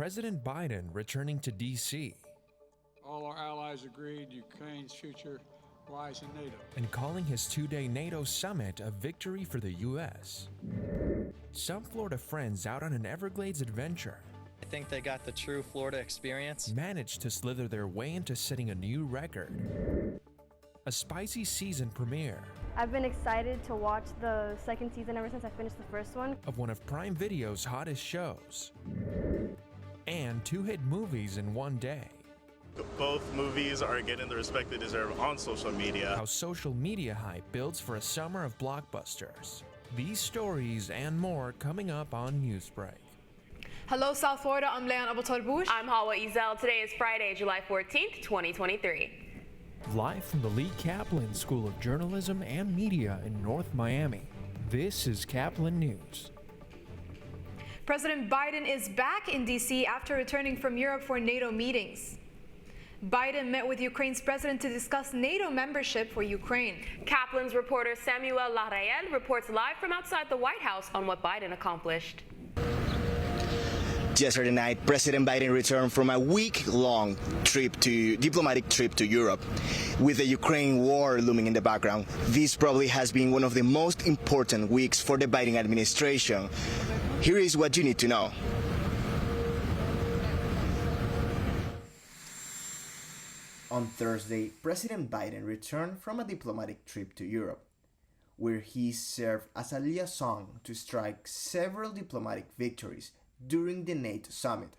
President Biden returning to D.C. All our allies agreed Ukraine's future lies in NATO. And calling his two-day NATO summit a victory for the U.S. Some Florida friends out on an Everglades adventure I think they got the true Florida experience. managed to slither their way into setting a new record. A spicy season premiere I've been excited to watch the second season ever since I finished the first one. of one of Prime Video's hottest shows. And two hit movies in one day. Both movies are getting the respect they deserve on social media. How social media hype builds for a summer of blockbusters. These stories and more coming up on Newsbreak. Hello, South Florida. I'm Leon Abutorbush. I'm Hawa Ezel. Today is Friday, July 14th, 2023. Live from the Lee Caplin School of Journalism and Media in North Miami, this is Caplin News. President Biden is back in D.C. after returning from Europe for NATO meetings. Biden met with Ukraine's president to discuss NATO membership for Ukraine. Caplin's reporter Samuel Larrael reports live from outside the White House on what Biden accomplished. Yesterday night, President Biden returned from a week-long diplomatic trip to Europe. With the Ukraine war looming in the background, this probably has been one of the most important weeks for the Biden administration. Here is what you need to know. On Thursday, President Biden returned from a diplomatic trip to Europe, where he served as a liaison to strike several diplomatic victories during the NATO summit.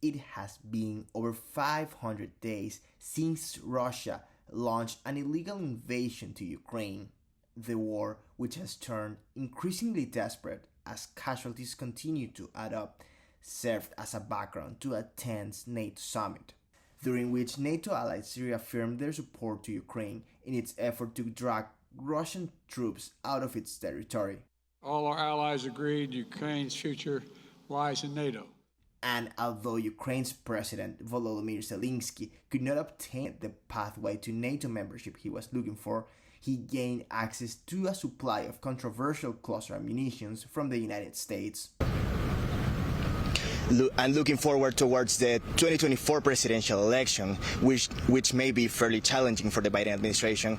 It has been over 500 days since Russia launched an illegal invasion to Ukraine, the war which has turned increasingly desperate as casualties continue to add up, served as a background to a tense NATO summit, during which NATO allies reaffirmed their support to Ukraine in its effort to drag Russian troops out of its territory. All our allies agreed Ukraine's future lies in NATO. And although Ukraine's President Volodymyr Zelensky could not obtain the pathway to NATO membership he was looking for, he gained access to a supply of controversial cluster ammunition from the United States. And looking forward towards the 2024 presidential election, which may be fairly challenging for the Biden administration,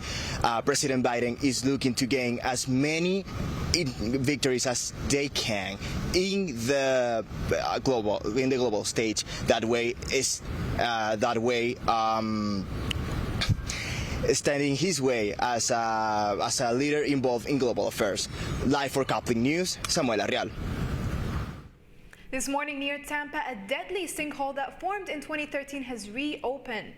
President Biden is looking to gain as many victories as they can in the global stage. Standing his way as a leader involved in global affairs. Live for Caplin News, Samuel Arrial. This morning near Tampa, a deadly sinkhole that formed in 2013 has reopened.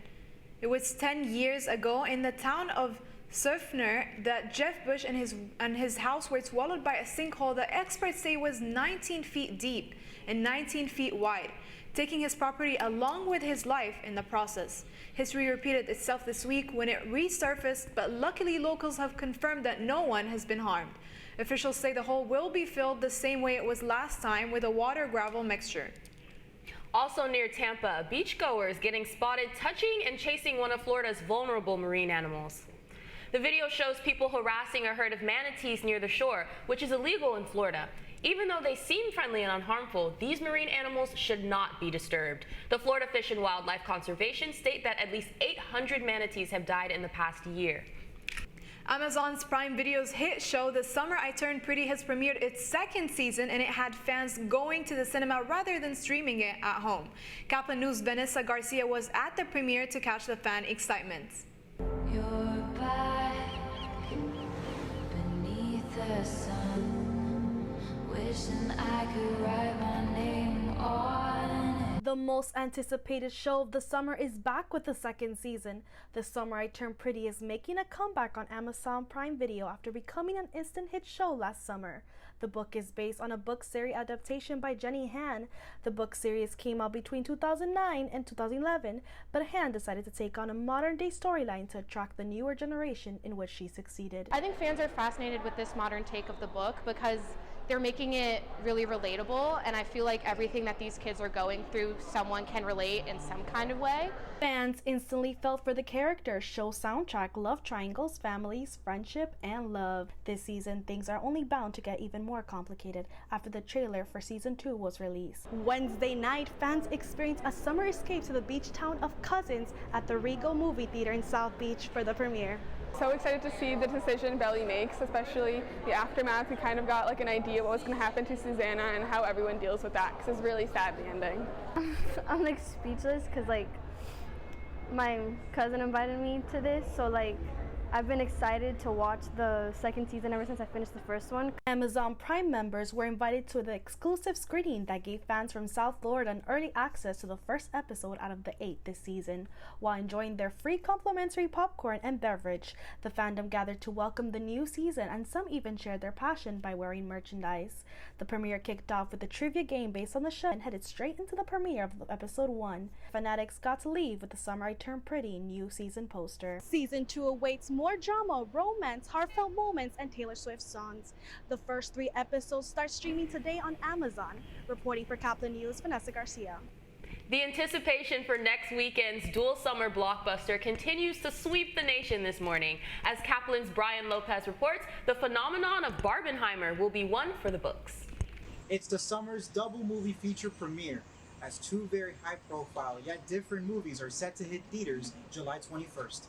It was 10 years ago in the town of Surfner that Jeff Bush and his house were swallowed by a sinkhole that experts say was 19 feet deep and 19 feet wide, taking his property along with his life in the process. History repeated itself this week when it resurfaced, but luckily locals have confirmed that no one has been harmed. Officials say the hole will be filled the same way it was last time, with a water-gravel mixture. Also near Tampa, beachgoers getting spotted touching and chasing one of Florida's vulnerable marine animals. The video shows people harassing a herd of manatees near the shore, which is illegal in Florida. Even though they seem friendly and unharmful, these marine animals should not be disturbed. The Florida Fish and Wildlife Conservation state that at least 800 manatees have died in the past year. Amazon's Prime Video's hit show The Summer I Turned Pretty has premiered its second season, and it had fans going to the cinema rather than streaming it at home. Caplin News' Vanessa Garcia was at the premiere to catch the fan excitement. You're back beneath the sun, wishing I could write my name on it. The most anticipated show of the summer is back with the second season. The Summer I Turned Pretty is making a comeback on Amazon Prime Video after becoming an instant hit show last summer. The book is based on a book series adaptation by Jenny Han. The book series came out between 2009 and 2011, but Han decided to take on a modern-day storyline to attract the newer generation, in which she succeeded. I think fans are fascinated with this modern take of the book because they're making it really relatable, and I feel like everything that these kids are going through, someone can relate in some kind of way. Fans instantly felt for the characters. Show soundtrack, love triangles, families, friendship, and love. This season, things are only bound to get even more complicated after the trailer for season 2 was released. Wednesday night, fans experienced a summer escape to the beach town of Cousins at the Regal Movie Theater in South Beach for the premiere. So excited to see the decision Belly makes, especially the aftermath. We kind of got like an idea what was going to happen to Susanna and how everyone deals with that, because it's really sad, the ending. I'm like speechless because like my cousin invited me to this, so like I've been excited to watch the second season ever since I finished the first one. Amazon Prime members were invited to the exclusive screening that gave fans from South Florida an early access to the first episode out of the 8 this season. While enjoying their free complimentary popcorn and beverage, the fandom gathered to welcome the new season, and some even shared their passion by wearing merchandise. The premiere kicked off with a trivia game based on the show and headed straight into the premiere of episode 1. Fanatics got to leave with the Summer I Turned Pretty new season poster. Season 2 awaits more drama, romance, heartfelt moments, and Taylor Swift songs. The first 3 episodes start streaming today on Amazon. Reporting for Caplin News, Vanessa Garcia. The anticipation for next weekend's dual summer blockbuster continues to sweep the nation this morning. As Caplin's Brian Lopez reports, the phenomenon of Barbenheimer will be one for the books. It's the summer's double movie feature premiere, as 2 very high-profile yet different movies are set to hit theaters July 21st.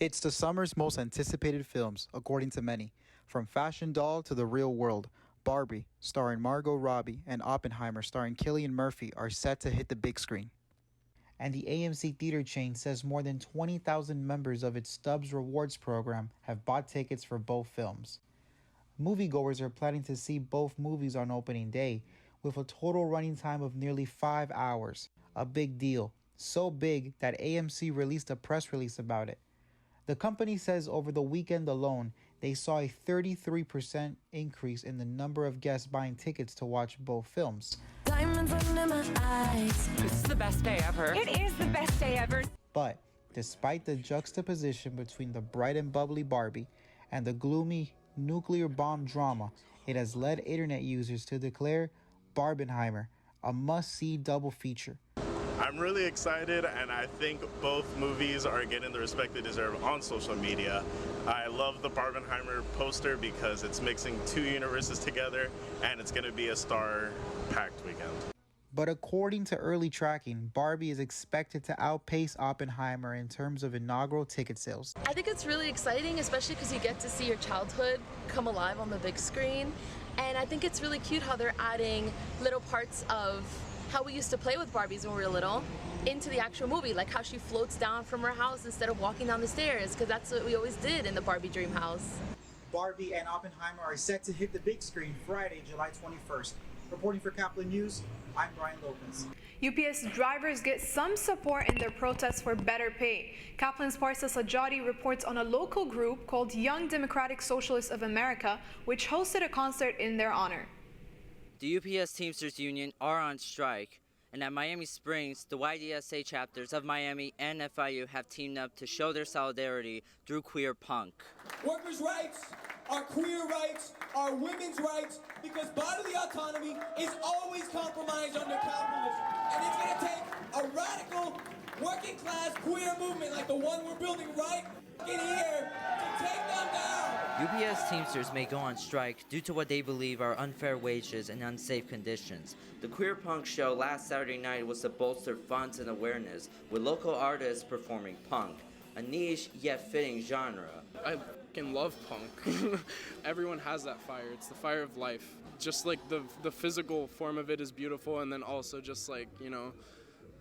It's the summer's most anticipated films, according to many. From Fashion Doll to The Real World, Barbie, starring Margot Robbie, and Oppenheimer, starring Cillian Murphy, are set to hit the big screen. And the AMC theater chain says more than 20,000 members of its Stubs Rewards program have bought tickets for both films. Moviegoers are planning to see both movies on opening day, with a total running time of nearly 5 hours. A big deal. So big that AMC released a press release about it. The company says over the weekend alone, they saw a 33% increase in the number of guests buying tickets to watch both films. Diamonds under my eyes. This is the best day ever. It is the best day ever. But despite the juxtaposition between the bright and bubbly Barbie and the gloomy nuclear bomb drama, it has led internet users to declare Barbenheimer a must-see double feature. I'm really excited, and I think both movies are getting the respect they deserve on social media. I love the Barbenheimer poster because it's mixing 2 universes together, and it's going to be a star-packed weekend. But according to early tracking, Barbie is expected to outpace Oppenheimer in terms of inaugural ticket sales. I think it's really exciting, especially because you get to see your childhood come alive on the big screen. And I think it's really cute how they're adding little parts of how we used to play with Barbies when we were little into the actual movie, like how she floats down from her house instead of walking down the stairs, because that's what we always did in the Barbie dream house. Barbie and Oppenheimer are set to hit the big screen Friday, July 21st. Reporting for Caplin News, I'm Brian Lopez. UPS drivers get some support in their protests for better pay. Caplin's Parsa Sajadi reports on a local group called Young Democratic Socialists of America, which hosted a concert in their honor. The UPS Teamsters Union are on strike, and at Miami Springs, the YDSA chapters of Miami and FIU have teamed up to show their solidarity through queer punk. Workers' rights are queer rights, are women's rights, because bodily autonomy is always compromised under capitalism. And it's going to take a radical, working-class queer movement like the one we're building right in here to take them down. UPS Teamsters may go on strike due to what they believe are unfair wages and unsafe conditions. The Queer Punk show last Saturday night was to bolster funds and awareness, with local artists performing punk, a niche yet fitting genre. I fucking love punk. Everyone has that fire. It's the fire of life. Just like the physical form of it is beautiful, and then also just like, you know,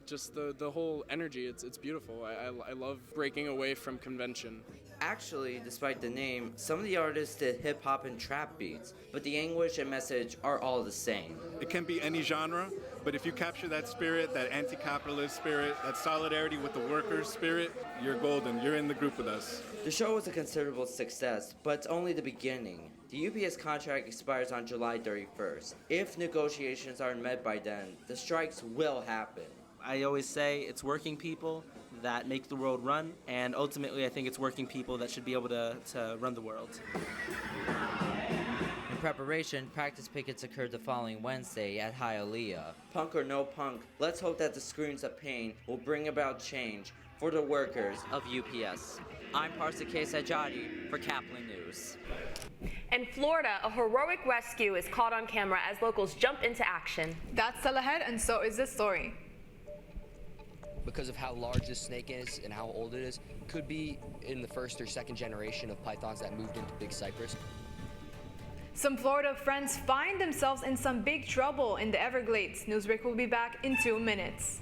just the whole energy, it's beautiful. I love breaking away from convention. Actually, despite the name, some of the artists did hip-hop and trap beats, but the anguish and message are all the same. It can be any genre, but if you capture that spirit, that anti-capitalist spirit, that solidarity with the workers' spirit, you're golden. You're in the group with us. The show was a considerable success, but it's only the beginning. The UPS contract expires on July 31st. If negotiations aren't met by then, the strikes will happen. I always say it's working people that make the world run, and ultimately I think it's working people that should be able to run the world. preparation, practice pickets occurred the following Wednesday at Hialeah. Punk or no punk, let's hope that the screams of pain will bring about change for the workers of UPS. I'm Parsa Sajadi for Caplin News. In Florida, a heroic rescue is caught on camera as locals jump into action. That's still ahead, and so is this story. Because of how large this snake is and how old it is, could be in the first or second generation of pythons that moved into Big Cypress. Some Florida friends find themselves in some big trouble in the Everglades. Newsbreak will be back in 2 minutes.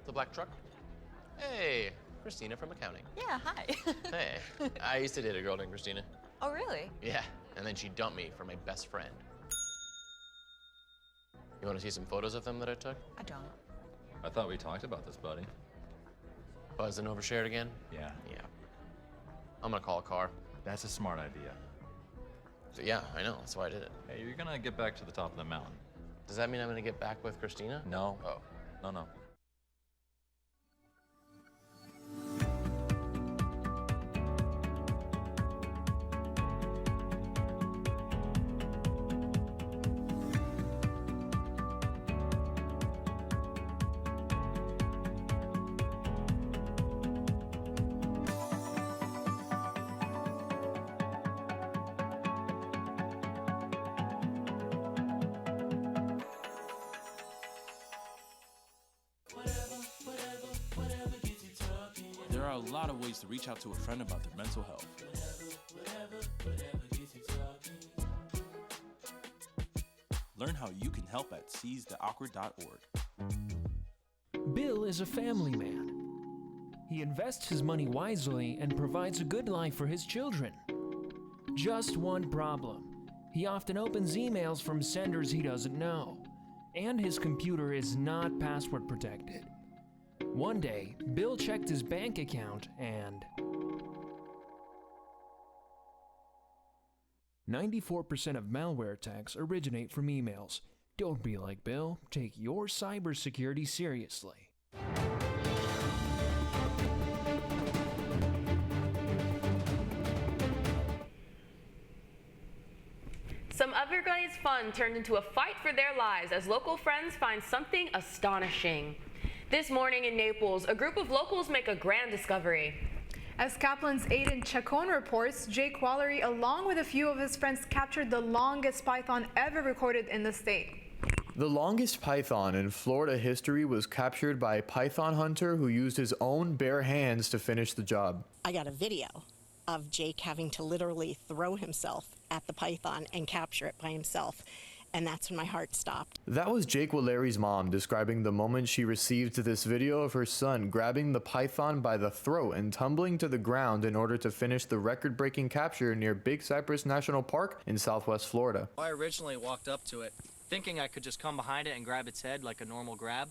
The black truck? Hey, Christina from accounting. Yeah, hi. Hey, I used to date a girl named Christina. Oh, really? Yeah, and then she dumped me for my best friend. You want to see some photos of them that I took? I don't. I thought we talked about this, buddy. Buzz and overshared again? Yeah. Yeah. I'm gonna call a car. That's a smart idea. So, yeah, I know, that's why I did it. Hey, you're gonna get back to the top of the mountain. Does that mean I'm gonna get back with Christina? No. Oh. No. There are a lot of ways to reach out to a friend about their mental health. Learn how you can help at seizetheawkward.org. Bill is a family man. He invests his money wisely and provides a good life for his children. Just one problem. He often opens emails from senders he doesn't know, and his computer is not password protected. One day, Bill checked his bank account and 94% of malware attacks originate from emails. Don't be like Bill. Take your cybersecurity seriously. Some Everglades fun turned into a fight for their lives as local friends find something astonishing. This morning in Naples, a group of locals make a grand discovery. As Caplin's Aiden Chacon reports, Jake Wallery, along with a few of his friends, captured the longest python ever recorded in the state. The longest python in Florida history was captured by a python hunter who used his own bare hands to finish the job. I got a video of Jake having to literally throw himself at the python and capture it by himself. And that's when my heart stopped. That was Jake Wallery's mom describing the moment she received this video of her son grabbing the python by the throat and tumbling to the ground in order to finish the record-breaking capture near Big Cypress National Park in southwest Florida. I originally walked up to it thinking I could just come behind it and grab its head like a normal grab.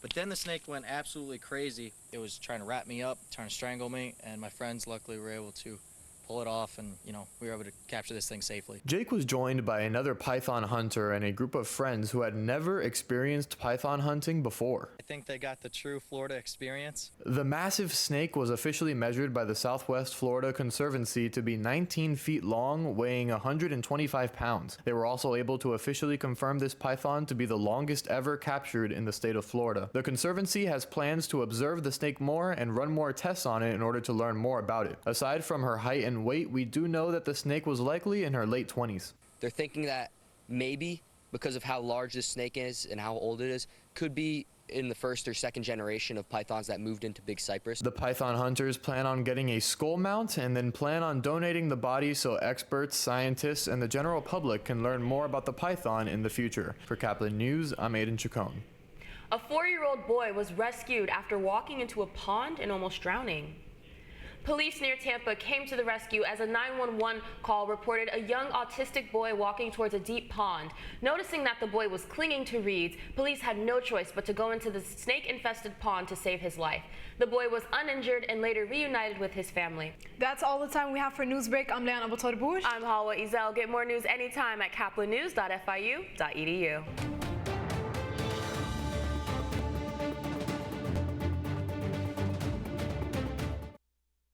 But then the snake went absolutely crazy. It was trying to wrap me up, trying to strangle me, and my friends luckily were able to pull it off, and we were able to capture this thing safely. Jake was joined by another python hunter and a group of friends who had never experienced python hunting before. I think they got the true Florida experience. The massive snake was officially measured by the Southwest Florida Conservancy to be 19 feet long, weighing 125 pounds. They were also able to officially confirm this python to be the longest ever captured in the state of Florida. The Conservancy has plans to observe the snake more and run more tests on it in order to learn more about it. Aside from her height and weight, we do know that the snake was likely in her late 20s. They're thinking that maybe because of how large this snake is and how old it is, could be in the first or second generation of pythons that moved into Big Cypress. The python hunters plan on getting a skull mount and then plan on donating the body so experts, scientists, and the general public can learn more about the python in the future. For Caplin News, I'm Aiden Chacon. A 4-year-old boy was rescued after walking into a pond and almost drowning. Police near Tampa came to the rescue as a 911 call reported a young autistic boy walking towards a deep pond. Noticing that the boy was clinging to reeds, police had no choice but to go into the snake-infested pond to save his life. The boy was uninjured and later reunited with his family. That's all the time we have for Newsbreak. I'm Leanna Botorbush. I'm Halwa Ezel. Get more news anytime at caplinnews.fiu.edu.